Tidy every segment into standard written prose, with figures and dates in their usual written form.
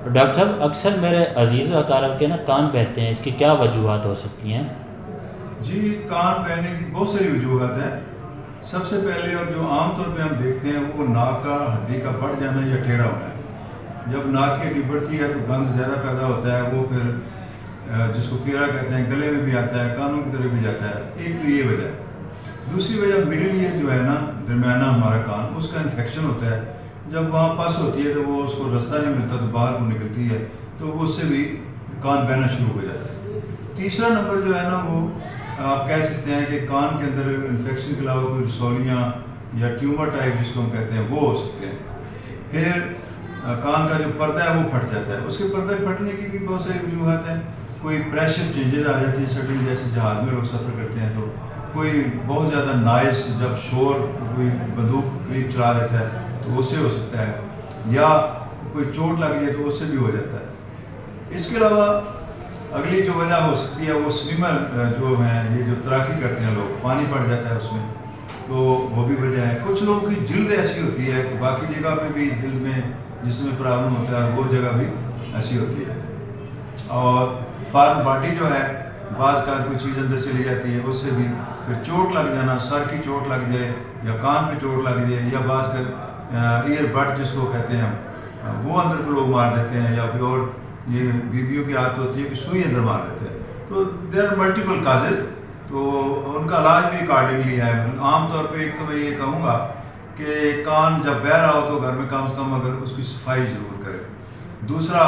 Doctor صاحب اکثر میرے عزیز و اقارب کے نا کان بہتے ہیں، اس کی کیا وجوہات ہو سکتی ہیں؟ جی، کان بہنے کی بہت ساری وجوہات ہیں۔ سب سے پہلے اور جو عام طور پہ ہم دیکھتے ہیں وہ ناک کا ہڈی کا بڑھ جانا یا ٹیڑھا ہونا ہے۔ جب ناک کی ہڈی بڑھتی ہے تو گند زیادہ پیدا ہوتا ہے، وہ پھر جس کو کیڑا کہتے ہیں گلے میں بھی آتا ہے، کانوں کی طرف بھی جاتا ہے۔ ایک تو یہ وجہ ہے۔ دوسری وجہ مڈل ایئر جو ہے نا، درمیانہ ہمارا کان، اس کا انفیکشن ہوتا ہے۔ جب وہاں پس ہوتی ہے تو وہ اس کو رستہ نہیں ملتا تو باہر کو نکلتی ہے، تو اس سے بھی کان بہنا شروع ہو جاتا ہے۔ تیسرا نمبر جو ہے نا، وہ آپ کہہ سکتے ہیں کہ کان کے اندر انفیکشن کے علاوہ کوئی رسولیاں یا ٹیومر ٹائپ جس کو ہم کہتے ہیں وہ ہو سکتے ہیں۔ پھر کان کا جو پردہ ہے وہ پھٹ جاتا ہے۔ اس کے پردے پھٹنے کی بھی بہت ساری وجوہات ہیں۔ کوئی پریشر چینجز آ جاتی ہیں سڈن، جیسے جہاز میں لوگ سفر کرتے ہیں تو کوئی بہت زیادہ نائز، جب شور کوئی بندوق قریب چلا دیتا ہے تو اس سے ہو سکتا ہے، یا کوئی چوٹ لگ جائے تو اس سے بھی ہو جاتا ہے۔ اس کے علاوہ اگلی جو وجہ ہو سکتی ہے وہ سویمر جو ہیں، یہ جو تیراکی کرتے ہیں لوگ، پانی پڑ جاتا ہے اس میں، تو وہ بھی وجہ ہے۔ کچھ لوگوں کی جلد ایسی ہوتی ہے کہ باقی جگہ پہ بھی دل میں جس میں پرابلم ہوتا ہے وہ جگہ بھی ایسی ہوتی ہے۔ اور فارن باڈی جو ہے، بعض کا کوئی چیز اندر چلی جاتی ہے، اس سے بھی پھر چوٹ لگ جانا، سر کی چوٹ لگ جائے یا کان پہ چوٹ لگ جائے، یا بعض کا ایئر بڈ جس کو کہتے ہیں ہم، وہ اندر کو لوگ مار دیتے ہیں، یا پھر اور یہ بیویوں کی عادت ہوتی ہے کہ سوئی اندر مار دیتے ہیں۔ تو دیر آر ملٹیپل کازز، تو ان کا علاج بھی اکارڈنگلی ہے۔ عام طور پہ ایک تو میں یہ کہوں گا کہ کان جب بہہ رہا ہو تو گھر میں کم سے کم اگر اس کی صفائی ضرور کرے۔ دوسرا،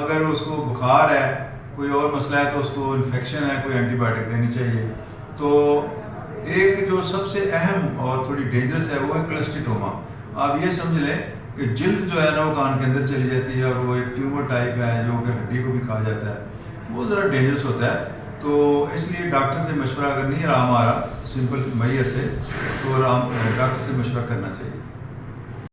اگر اس کو بخار ہے، کوئی اور مسئلہ ہے تو اس کو انفیکشن ہے، کوئی اینٹی بائیوٹک دینی چاہیے۔ تو ایک جو سب سے اہم اور تھوڑی ڈینجرس ہے وہ ہے کلسٹیٹوما۔ آپ یہ سمجھ لیں کہ جلد جو ہے نا وہ کان کے اندر چلی جاتی ہے، اور وہ ایک ٹیومر ٹائپ ہے جو کہ ہڈی کو بھی کھا جاتا ہے، وہ ذرا ڈینجرس ہوتا ہے۔ تو اس لیے ڈاکٹر سے مشورہ اگر نہیں رہا ہمارا سمپل میسر سے، تو ڈاکٹر سے مشورہ کرنا چاہیے۔